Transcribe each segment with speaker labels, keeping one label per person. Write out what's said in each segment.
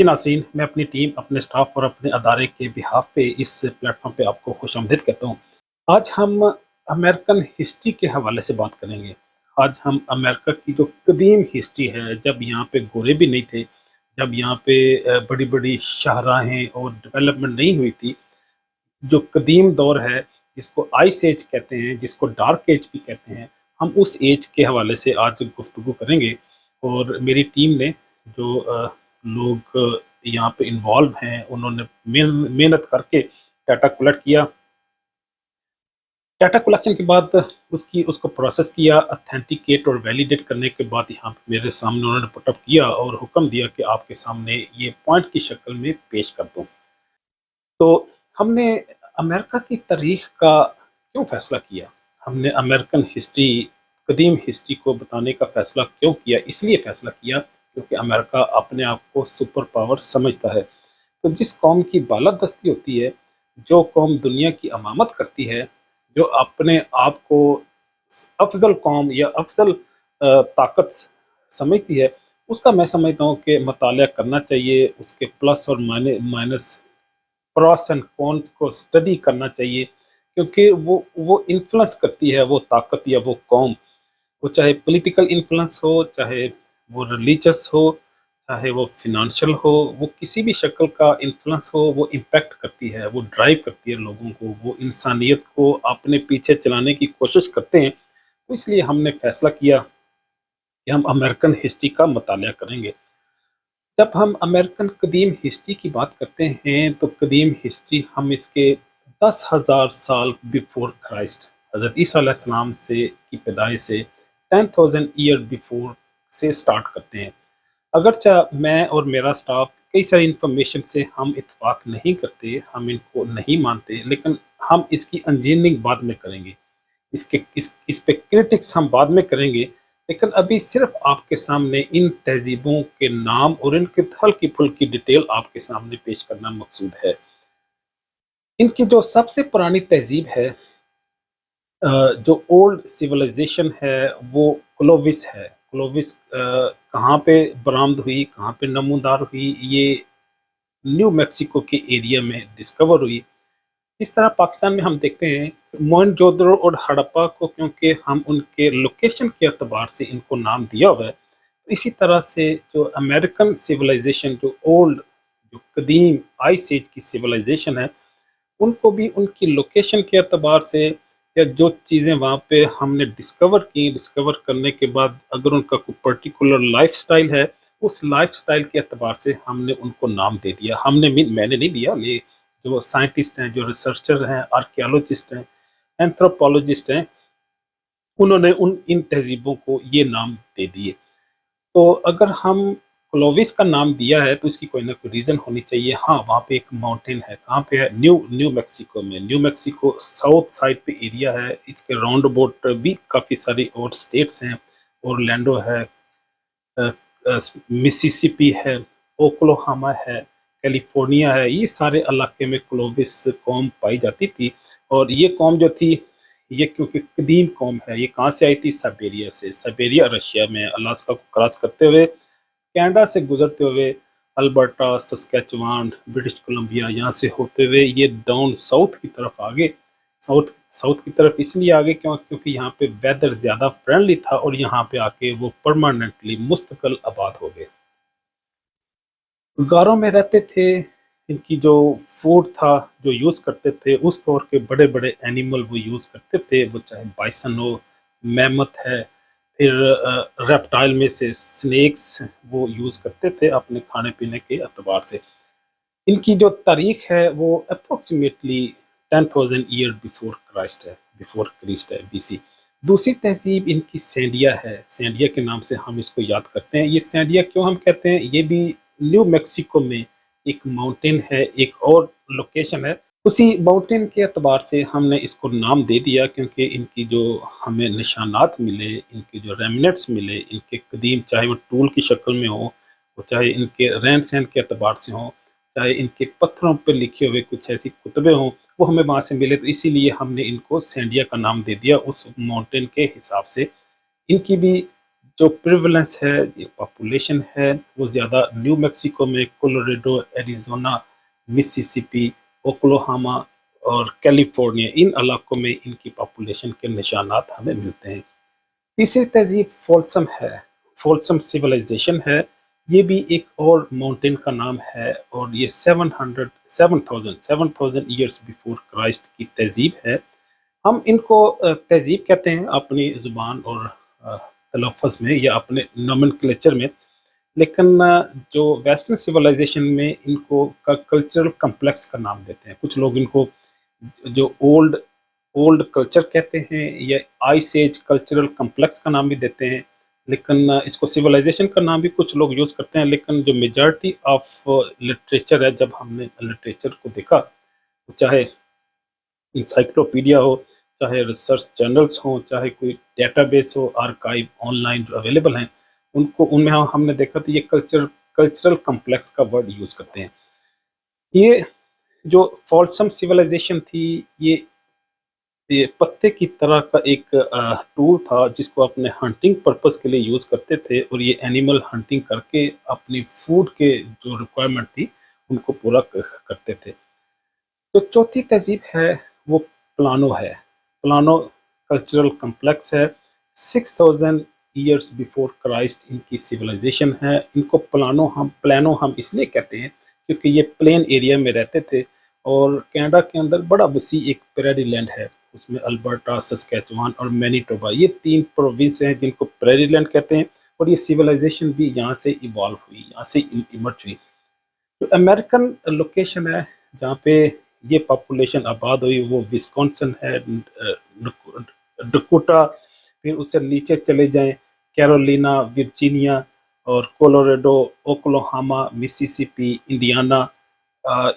Speaker 1: जी नाज़रीन, मैं अपनी टीम, अपने स्टाफ और अपने अदारे के बिहाफ़ पे इस प्लेटफ़ॉर्म पे आपको खुशामदीद कहता हूँ। आज हम अमेरिकन हिस्ट्री के हवाले से बात करेंगे। आज हम अमेरिका की जो कदीम हिस्ट्री है, जब यहाँ पे गोरे भी नहीं थे, जब यहाँ पे बड़ी-बड़ी शाहराहें और डेवलपमेंट नहीं हुई थी, जो कदीम दौर है, जिसको आइस एज कहते हैं, जिसको डार्क एज भी कहते हैं, हम उस एज के हवाले से आज गुफ्तगू करेंगे। और मेरी टीम ने जो लोग यहाँ पे इन्वॉल्व हैं, उन्होंने मेहनत करके डाटा कलेक्ट किया। डाटा कलेक्शन के बाद उसको प्रोसेस किया, ऑथेंटिकेट और वैलिडेट करने के बाद यहाँ पे मेरे सामने उन्होंने पुट अप किया और हुक्म दिया कि आपके सामने ये पॉइंट की शक्ल में पेश कर दूँ। तो हमने अमेरिका की तारीख का क्यों फ़ैसला किया? हमने अमेरिकन हिस्ट्री, कदीम हिस्ट्री को बताने का फ़ैसला क्यों किया? इसलिए फ़ैसला किया क्योंकि अमेरिका अपने आप को सुपर पावर समझता है। तो जिस कौम की बालादस्ती होती है, जो कौम दुनिया की अमामत करती है, जो अपने आप को अफ़ज़ल कौम या अफ़ज़ल ताकत समझती है, उसका मैं समझता हूँ कि मताला करना चाहिए, उसके प्लस और माइनस, प्रॉस एंड कॉन्स को स्टडी करना चाहिए, क्योंकि वो इन्फ्लुएंस करती है वो ताकत या वो कौम। वो चाहे पॉलिटिकल इन्फ्लुएंस हो, चाहे वो रिलीजियस हो, चाहे वो फिनेंशियल हो, वो किसी भी शक्ल का इन्फ्लुएंस हो, वो इम्पैक्ट करती है, वो ड्राइव करती है लोगों को, वो इंसानियत को अपने पीछे चलाने की कोशिश करते हैं। तो इसलिए हमने फैसला किया कि हम अमेरिकन हिस्ट्री का मताला करेंगे। जब हम अमेरिकन कदीम हिस्ट्री की बात करते हैं, तो कदीम हिस्ट्री हम इसके 10,000 साल बिफोर क्राइस्ट, हज़रत ईसा अलैहिस्सलाम से की पैदाइश से 10,000 ईयर बिफोर से स्टार्ट करते हैं। अगरचे मैं और मेरा स्टाफ कई सारी इन्फॉर्मेशन से हम इत्तेफाक नहीं करते, हम इनको नहीं मानते, लेकिन हम इसकी इंजीनियरिंग बाद में करेंगे। इस पे क्रिटिक्स हम बाद में करेंगे, लेकिन अभी सिर्फ आपके सामने इन तहज़ीबों के नाम और इनकी हल्की-फुल्की डिटेल आपके सामने पेश करना मकसूद है। इनकी जो सबसे पुरानी तहज़ीब है, जो ओल्ड सिविलाइजेशन है, वो क्लोविस है। क्लोविस कहाँ पे बरामद हुई, कहाँ पे नमूदार हुई, ये न्यू मेक्सिको के एरिया में डिस्कवर हुई। इस तरह पाकिस्तान में हम देखते हैं मोहनजोदड़ो और हड़प्पा को, क्योंकि हम उनके लोकेशन के एतबार से इनको नाम दिया हुआ है। तो इसी तरह से जो अमेरिकन सिविलाइजेशन, जो ओल्ड, जो कदीम आइस एज की सिविलाइजेशन है, उनको भी उनकी लोकेशन के एतबार से, या जो चीज़ें वहाँ पे हमने डिस्कवर की, डिस्कवर करने के बाद अगर उनका कोई पर्टिकुलर लाइफ़स्टाइल है, उस लाइफ़स्टाइल के एतबार से हमने उनको नाम दे दिया। मैंने नहीं दिया, ये जो साइंटिस्ट हैं, जो रिसर्चर हैं, आर्कियोलॉजिस्ट हैं, एंथ्रोपोलॉजिस्ट हैं, उन्होंने इन तहज़ीबों को ये नाम दे दिए। तो अगर हम क्लोविस का नाम दिया है, तो इसकी कोई ना कोई रीज़न होनी चाहिए। हाँ, वहाँ पे एक माउंटेन है, कहाँ पे है? न्यू न्यू मेक्सिको में। न्यू मेक्सिको साउथ साइड पे एरिया है, इसके राउंड अबाउट भी काफ़ी सारी और स्टेट्स हैं, ओरलैंडो है, अ मिसिसिपी है, ओक्लाहोमा है, कैलिफ़ोर्निया है, ये सारे इलाके में क्लोविस कौम पाई जाती थी। और ये कौम जो थी, ये क्योंकि कदीम कौम है, ये कहाँ से आई थी? साइबेरिया से। साइबेरिया रशिया में, अलास्का को क्रॉस करते हुए, कनाडा से गुजरते हुए, अल्बर्टा, सस्केचुआन, ब्रिटिश कोलंबिया, यहाँ से होते हुए ये डाउन साउथ की तरफ आगे, साउथ साउथ की तरफ इसलिए आगे क्योंकि यहाँ पे वेदर ज़्यादा फ्रेंडली था और यहाँ पे आके वो परमानेंटली मुस्तकिल आबाद हो गए। गारों में रहते थे, इनकी जो फूड था, जो यूज़ करते थे, उस दौर के बड़े-बड़े एनिमल वो यूज़ करते थे, वो चाहे बाइसन हो, मैमथ है, फिर रेप्टाइल में से स्नेक्स वो यूज़ करते थे अपने खाने-पीने के एतबार से। इनकी जो तारीख है वो अप्रॉक्सिमेटली 10,000 ईयर बिफोर क्राइस्ट है, बीसी। दूसरी तहज़ीब इनकी सेंडिया है, सेंडिया के नाम से हम इसको याद करते हैं। ये सेंडिया क्यों हम कहते हैं? ये भी न्यू मेक्सिको में एक माउंटेन है, एक और लोकेशन है। उसी माउंटेन के एतबार से हमने इसको नाम दे दिया, क्योंकि इनकी जो हमें निशानात मिले, इनके जो रेमिनेंट्स मिले, इनके कदीम, चाहे वो टूल की शक्ल में हो, वो चाहे इनके रहन-सहन के एतबार से हों, चाहे इनके पत्थरों पे लिखे हुए कुछ ऐसी कुतबें हों, वो हमें वहाँ से मिले, तो इसीलिए हमने इनको सेंडिया का नाम दे दिया उस माउंटेन के हिसाब से। इनकी भी जो प्रिवलेंस है, ये पॉपुलेशन है, वो ज़्यादा न्यू मेक्सिको में, कोलोराडो, एरिज़ोना, मिसिसिपी, ओक्लाहोमा और कैलिफ़ोर्निया, इन इलाकों में इनकी पॉपुलेशन के निशानात हमें मिलते हैं। तीसरी तहज़ीब फ़ॉल्सम है, फ़ॉल्सम सिविलाइज़ेशन है। ये भी एक और माउंटेन का नाम है और ये 7,000 ईयर्स बिफोर क्राइस्ट की तहज़ीब है। हम इनको तहज़ीब कहते हैं अपनी ज़ुबान और तलफ़्फ़ुज़ में या अपने नोमेनक्लेचर में, लेकिन जो वेस्टर्न सिविलाइज़ेशन में इनको कल्चरल कॉम्प्लेक्स का नाम देते हैं। कुछ लोग इनको जो ओल्ड ओल्ड कल्चर कहते हैं या आइस एज कल्चरल कॉम्प्लेक्स का नाम भी देते हैं, लेकिन इसको सिविलाइज़ेशन का नाम भी कुछ लोग यूज़ करते हैं। लेकिन जो मेजॉरिटी ऑफ लिटरेचर है, जब हमने लिटरेचर को देखा, तो चाहे इंसाइक्लोपीडिया हो, चाहे रिसर्च जर्नल्स हों, चाहे कोई डेटाबेस हो, आर्काइव ऑनलाइन जो अवेलेबल हैं, उनको उनमें हमने देखा तो ये कल्चरल कॉम्प्लेक्स का वर्ड यूज़ करते हैं। ये जो फॉल्सम सिविलाइजेशन थी, ये पत्ते की तरह का एक टूल था जिसको अपने हंटिंग पर्पस के लिए यूज़ करते थे और ये एनिमल हंटिंग करके अपनी फूड के जो रिक्वायरमेंट थी उनको पूरा करते थे। तो चौथी तहजीब है वो प्लानो है। प्लानो कल्चरल कम्प्लेक्स है। 6000 ईयर्स बिफोर क्राइस्ट इनकी सिविलाइजेशन है। इनको प्लानो हम इसलिए कहते हैं क्योंकि ये प्लेन एरिया में रहते थे और कनाडा के अंदर बड़ा वसी एक प्रेरी लैंड है। उसमें अल्बर्टा, सस्कैचुआन और मैनीटोबा, ये 3 प्रोविंस हैं जिनको प्रेरी लैंड कहते हैं और ये सिविलाइजेशन भी यहाँ से इवॉल्व हुई, यहाँ से इमर्ज हुई। तो अमेरिकन लोकेशन है जहाँ पे ये पॉपुलेशन आबाद हुई, वो विस्कॉन्सिन है, डकोटा, फिर उससे नीचे चले जाएं कैरोलिना, वर्जीनिया और कोलोराडो, ओक्लाहोमा, मिसिसिपी, इंडियाना।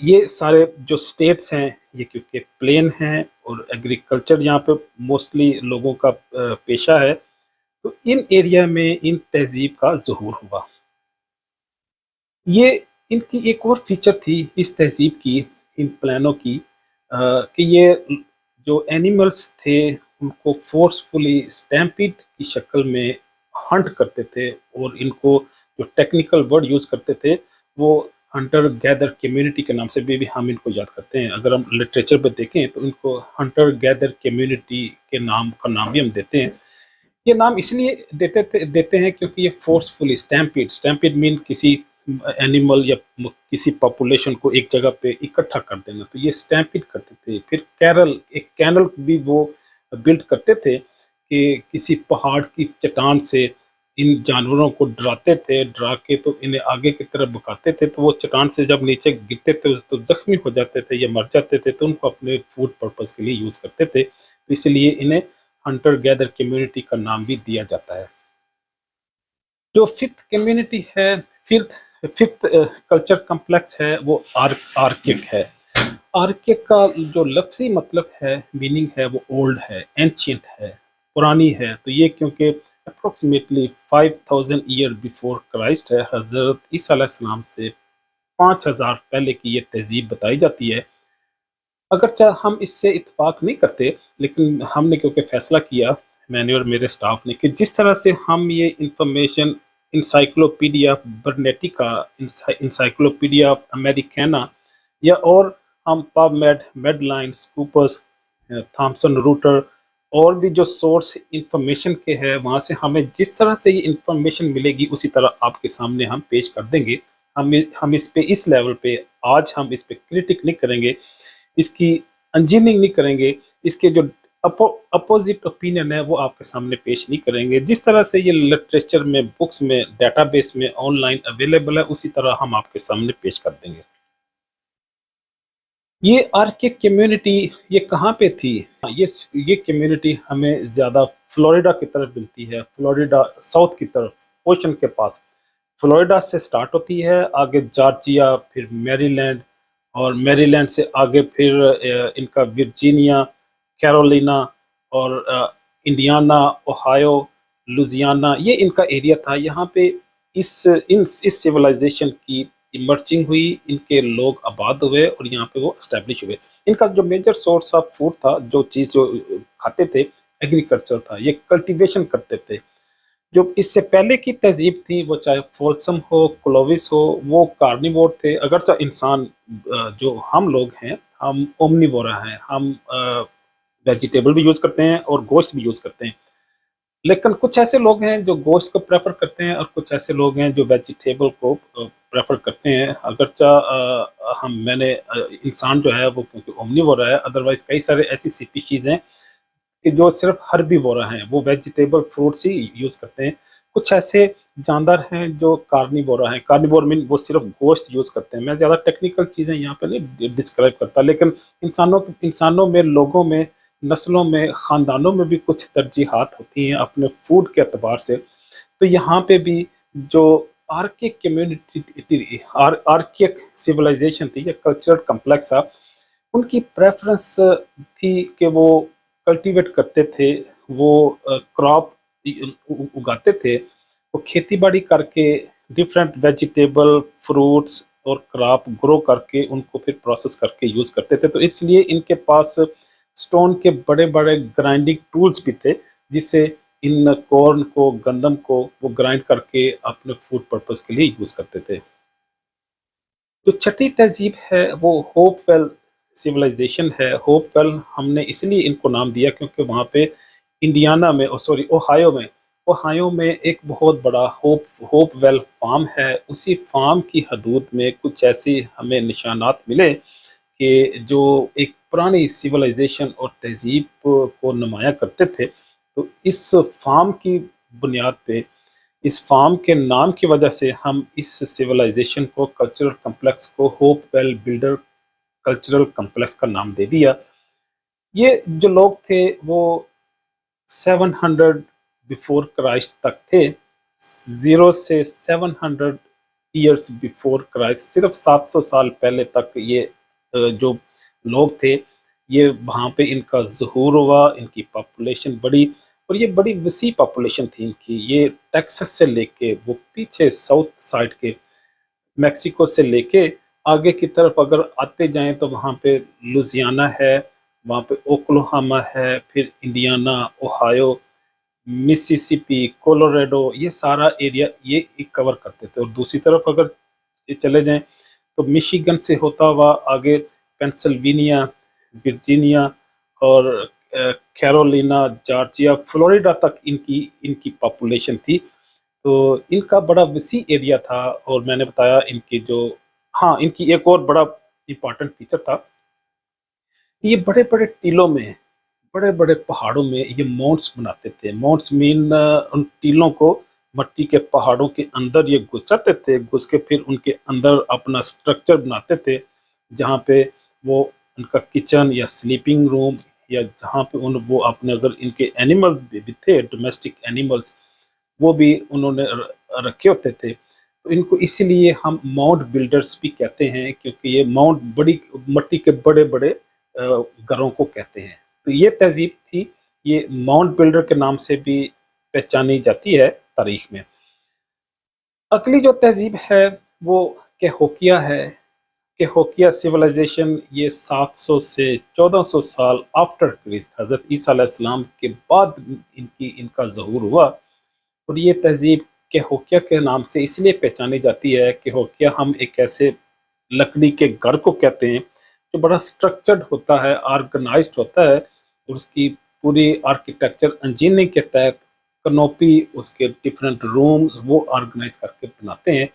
Speaker 1: ये सारे जो स्टेट्स हैं ये क्योंकि प्लेन हैं और एग्रीकल्चर यहाँ पे मोस्टली लोगों का पेशा है, तो इन एरिया में इन तहजीब का ज़हूर हुआ। ये इनकी एक और फीचर थी इस तहजीब की, इन प्लानों की, कि ये जो एनिमल्स थे उनको फोर्सफुली स्टैम्पीड की शक्ल में हंट करते थे और इनको जो टेक्निकल वर्ड यूज़ करते थे वो हंटर गैदर कम्युनिटी के नाम से भी हम इनको याद करते हैं। अगर हम लिटरेचर पर देखें तो इनको हंटर गैदर कम्युनिटी के नाम भी हम देते हैं। ये नाम इसलिए देते हैं क्योंकि ये फोर्सफुली स्टैम्पीड मीन किसी एनिमल या किसी पॉपुलेशन को एक जगह पे इकट्ठा कर देना, तो ये स्टैम्पीड करते थे। फिर एक कैनल भी वो बिल्ड करते थे कि किसी पहाड़ की चट्टान से इन जानवरों को डरा के तो इन्हें आगे की तरफ भगाते थे, तो वो चट्टान से जब नीचे गिरते थे तो जख्मी हो जाते थे या मर जाते थे, तो उनको अपने फूड पर्पस के लिए यूज़ करते थे, तो इसलिए इन्हें हंटर गैदर कम्युनिटी का नाम भी दिया जाता है। जो फिफ्थ कम्युनिटी है, फिफ्थ कल्चर कम्प्लेक्स है, वो आर्किक है। आर्किक का जो लफ्ज़ी मतलब है, मीनिंग है, वो ओल्ड है, एंशिएंट है, पुरानी है। तो ये क्योंकि अप्रोक्सीमेटली 5000 ईयर बिफोर क्राइस्ट है, हज़रत ईसा अलैहिस्सलाम से 5000 पहले की ये तहजीब बताई जाती है। अगरचे हम इससे इत्तेफाक नहीं करते, लेकिन हमने क्योंकि फ़ैसला किया, मैंने और मेरे स्टाफ ने, कि जिस तरह से हम ये information encyclopedia Britannica, encyclopedia Americana या और हम PubMed, Medline, scoopers, Thompson router और भी जो सोर्स इंफॉर्मेशन के हैं, वहाँ से हमें जिस तरह से ये इंफॉर्मेशन मिलेगी उसी तरह आपके सामने हम पेश कर देंगे। हम इस पे, इस लेवल पे आज हम इस पे क्रिटिक नहीं करेंगे, इसकी इंजीनियरिंग नहीं करेंगे, इसके जो अपोजिट ओपिनियन है वो आपके सामने पेश नहीं करेंगे। जिस तरह से ये लिटरेचर में, बुक्स में, डेटाबेस में, ऑनलाइन अवेलेबल है, उसी तरह हम आपके सामने पेश कर देंगे। ये आर्किक कम्युनिटी ये कहाँ पे थी? ये कम्युनिटी हमें ज़्यादा फ्लोरिडा की तरफ मिलती है, फ्लोरिडा साउथ की तरफ, ओशन के पास। फ्लोरिडा से स्टार्ट होती है, आगे जॉर्जिया, फिर मैरीलैंड और मैरीलैंड से आगे फिर इनका वर्जीनिया, कैरोलिना और इंडियाना, ओहायो, लुजियाना, ये इनका एरिया था। यहाँ पे इस सिविलाइजेशन की इमर्जिंग हुई, इनके लोग आबाद हुए और यहाँ पे वो एस्टेब्लिश हुए। इनका जो मेजर सोर्स ऑफ फूड था, जो चीज़ जो खाते थे, एग्रीकल्चर था, ये कल्टीवेशन करते थे। جو اس سے پہلے کی تہذیب تھی وہ چاہے فولسم ہو کلووس ہو وہ کارنیوور تھے، اگرچہ انسان جو ہم لوگ ہیں ہم اومنیورا ہیں، ہم ویجیٹیبل بھی یوز کرتے ہیں اور گوشت بھی یوز کرتے ہیں، لیکن کچھ ایسے لوگ ہیں جو گوشت کو پریفر کرتے ہیں اور کچھ ایسے لوگ ہیں جو ویجیٹیبل کو پریفر کرتے ہیں، اگرچہ میں نے انسان جو ہے وہ کیونکہ اومنیورا ہے، ادروائز کئی سارے ایسی سپیشیز ہیں کہ جو صرف ہربی وورا ہیں، وہ ویجیٹیبل فروٹس ہی یوز کرتے ہیں، کچھ ایسے جاندار ہیں جو کارنیوورا ہیں، کارنیوور مین وہ صرف گوشت یوز کرتے ہیں۔ میں زیادہ ٹیکنیکل چیزیں یہاں پہ نہیں ڈسکرائب کرتا، لیکن انسانوں میں، لوگوں میں، نسلوں میں، خاندانوں میں بھی کچھ ترجیحات ہوتی ہیں اپنے فوڈ کے اعتبار سے۔ تو یہاں پہ بھی جو آرکک کمیونٹی، آرکک سویلائزیشن تھی یا کلچرل کمپلیکس تھا، ان کی پریفرنس تھی کہ وہ کلٹیویٹ کرتے تھے، وہ کراپ اگاتے تھے، وہ کھیتی باڑی کر کے ڈفرینٹ ویجیٹیبل فروٹس اور کراپ گرو کر کے ان کو پھر پروسیس کر کے یوز کرتے تھے۔ تو اس لیے ان کے پاس سٹون کے بڑے بڑے گرائنڈنگ ٹولز بھی تھے، جس سے ان کورن کو، گندم کو وہ گرائنڈ کر کے اپنے فوڈ پرپز کے لیے یوز کرتے تھے۔ جو چھٹی تہذیب ہے وہ ہوپ ویل سویلائزیشن ہے۔ ہوپ ویل ہم نے اس لیے ان کو نام دیا کیونکہ وہاں پہ انڈیانا میں اوہایو میں ایک بہت بڑا ہوپ ویل فارم ہے۔ اسی فارم کی حدود میں کچھ ایسی ہمیں نشانات ملے کہ جو ایک پرانی سویلائزیشن اور تہذیب کو نمایاں کرتے تھے۔ تو اس فارم کی بنیاد پہ، اس فارم کے نام کی وجہ سے ہم اس سویلائزیشن کو، کلچرل کمپلیکس کو Hopewell builder cultural complex کا نام دے دیا۔ یہ جو لوگ تھے وہ 700 بیفور کرائسٹ تک تھے، 0 سے 700 ایئرس بیفور کرائسٹ، صرف 700 سال پہلے تک یہ جو لوگ تھے، یہ وہاں پہ ان کا ظہور ہوا، ان کی پاپولیشن بڑی، اور یہ بڑی وسیع پاپولیشن تھی ان کی۔ یہ ٹیکسس سے لے کے وہ پیچھے ساؤتھ سائڈ کے میکسیکو سے لے کے آگے کی طرف اگر آتے جائیں تو وہاں پہ لوزیانا ہے، وہاں پہ اوکلاہوما ہے، پھر انڈیانا، اوہایو، مسیسپی، کولوریڈو، یہ سارا ایریا یہ کور کرتے تھے۔ اور دوسری طرف اگر چلے جائیں تو میشیگن سے ہوتا ہوا آگے پینسلوینیا، ورجینیا اور کیرولینا، جارجیا، فلوریڈا تک ان کی پاپولیشن تھی۔ تو ان کا بڑا وسیع ایریا تھا، اور میں نے بتایا ان کی جو، ہاں ان کی ایک اور بڑا امپورٹنٹ فیچر تھا، یہ بڑے بڑے ٹیلوں میں، بڑے بڑے پہاڑوں میں یہ ماؤنٹس بناتے تھے۔ ماؤنٹس مین ان ٹیلوں کو مٹی کے پہاڑوں کے اندر یہ گھس جاتے تھے، گھس کے پھر ان کے اندر اپنا سٹرکچر بناتے تھے، جہاں پہ وہ ان کا کچن یا سلیپنگ روم، یا جہاں پہ وہ اپنے، اگر ان کے اینیمل بھی تھے، ڈومیسٹک اینیملز، وہ بھی انہوں نے رکھے ہوتے تھے۔ تو ان کو اسی لیے ہم ماؤنٹ بلڈرز بھی کہتے ہیں، کیونکہ یہ ماؤنٹ بڑی مٹی کے بڑے بڑے گھروں کو کہتے ہیں۔ تو یہ تہذیب تھی، یہ ماؤنٹ بلڈر کے نام سے بھی پہچانی جاتی ہے تاریخ میں۔ اگلی جو تہذیب ہے وہ کیہوکیا ہے۔ کیہوکیا سویلائزیشن یہ 700 سے 1400 سال آفٹر کرسٹ، حضرت عیسیٰ علیہ السلام کے بعد ان کا ظہور ہوا، اور یہ تہذیب کیہوکیا کے نام سے اس لیے پہچانی جاتی ہے۔ کیہوکیا ہم ایک ایسے لکڑی کے گھر کو کہتے ہیں جو بڑا سٹرکچرڈ ہوتا ہے، آرگنائزڈ ہوتا ہے، اور اس کی پوری آرکیٹیکچر انجینئرنگ کے تحت کنوپی، اس کے ڈفرینٹ رومز وہ آرگنائز کر کے بناتے ہیں۔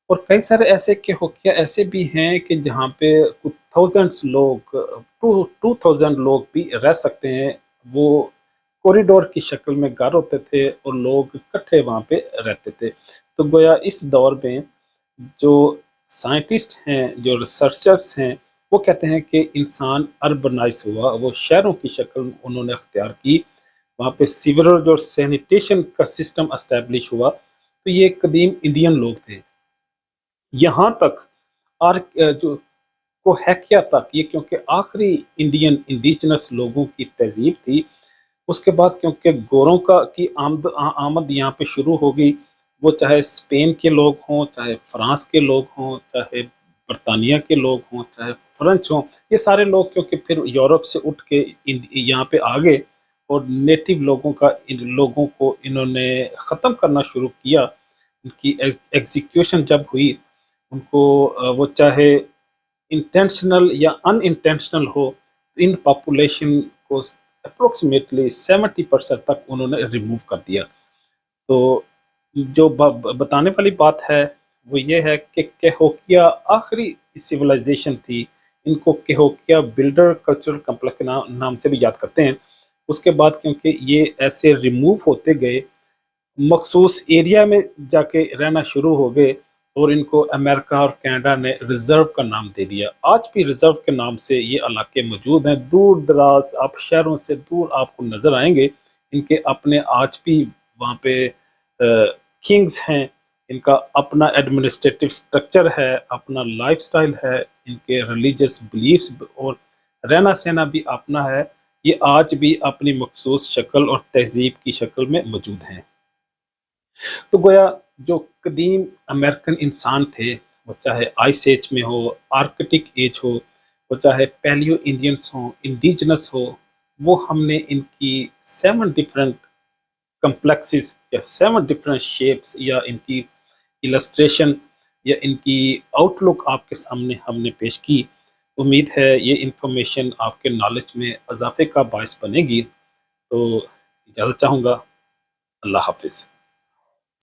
Speaker 1: اور کئی سارے ایسے کیہوکیا ایسے بھی ہیں کہ جہاں پہ کچھ تھاؤزنڈس لوگ، 2000 لوگ بھی رہ سکتے ہیں۔ وہ کوریڈور کی شکل میں گھر ہوتے تھے اور لوگ اکٹھے وہاں پہ رہتے تھے۔ تو گویا اس دور میں جو سائنٹسٹ ہیں، جو ریسرچرز ہیں، وہ کہتے ہیں کہ انسان اربنائز ہوا، وہ شہروں کی شکل انہوں نے اختیار کی، وہاں پہ سیوریج اور سینیٹیشن کا سسٹم اسٹیبلش ہوا۔ تو یہ قدیم انڈین لوگ تھے۔ یہاں تک جو کوہیکیا تک، یہ کیونکہ آخری انڈیجنس لوگوں کی تہذیب تھی، اس کے بعد کیونکہ گوروں کی آمد یہاں پہ شروع ہو گئی، وہ چاہے اسپین کے لوگ ہوں، چاہے فرانس کے لوگ ہوں، چاہے برطانیہ کے لوگ ہوں، چاہے فرنچ ہوں، یہ سارے لوگ کیونکہ پھر یورپ سے اٹھ کے یہاں پہ آ گئے، اور نیٹو لوگوں کو انہوں نے ختم کرنا شروع کیا. ان کی ایگزیکیوشن جب ہوئی، ان کو وہ چاہے انٹینشنل یا ان انٹینشنل ہو، ان پاپولیشن کو اپروکسیمیٹلی 70% تک انہوں نے ریموو کر دیا. تو جو بتانے والی بات ہے وہ یہ ہے کہ کیہوکیا آخری سویلائزیشن تھی. ان کو کیہوکیا بلڈر کلچرل کمپلیکس کے نام سے بھی یاد کرتے ہیں. اس کے بعد کیونکہ یہ ایسے ریموو ہوتے گئے، مخصوص ایریا میں جا کے رہنا شروع ہو گئے، اور ان کو امریکہ اور کینیڈا نے ریزرو کا نام دے دیا. آج بھی ریزرو کے نام سے یہ علاقے موجود ہیں. دور دراز آپ شہروں سے دور آپ کو نظر آئیں گے. ان کے اپنے آج بھی وہاں پہ کنگز ہیں، ان کا اپنا ایڈمنسٹریٹو سٹرکچر ہے، اپنا لائف سٹائل ہے، ان کے ریلیجس بلیفز اور رہنا سہنا بھی اپنا ہے. یہ آج بھی اپنی مخصوص شکل اور تہذیب کی شکل میں موجود ہیں. تو گویا جو قدیم امریکن انسان تھے، وہ چاہے آئس ایج میں ہو، آرکٹک ایج ہو، وہ چاہے پیلیو انڈینس ہوں، انڈیجنس ہو، وہ ہم نے ان کی 7 ڈفرینٹ کمپلیکسز یا 7 ڈفرینٹ شیپس یا ان کی السٹریشن یا ان کی آؤٹ لک آپ کے سامنے ہم نے پیش کی. امید ہے یہ انفارمیشن آپ کے نالج میں اضافے کا باعث بنے گی. تو اجازت چاہوں گا. اللہ حافظ.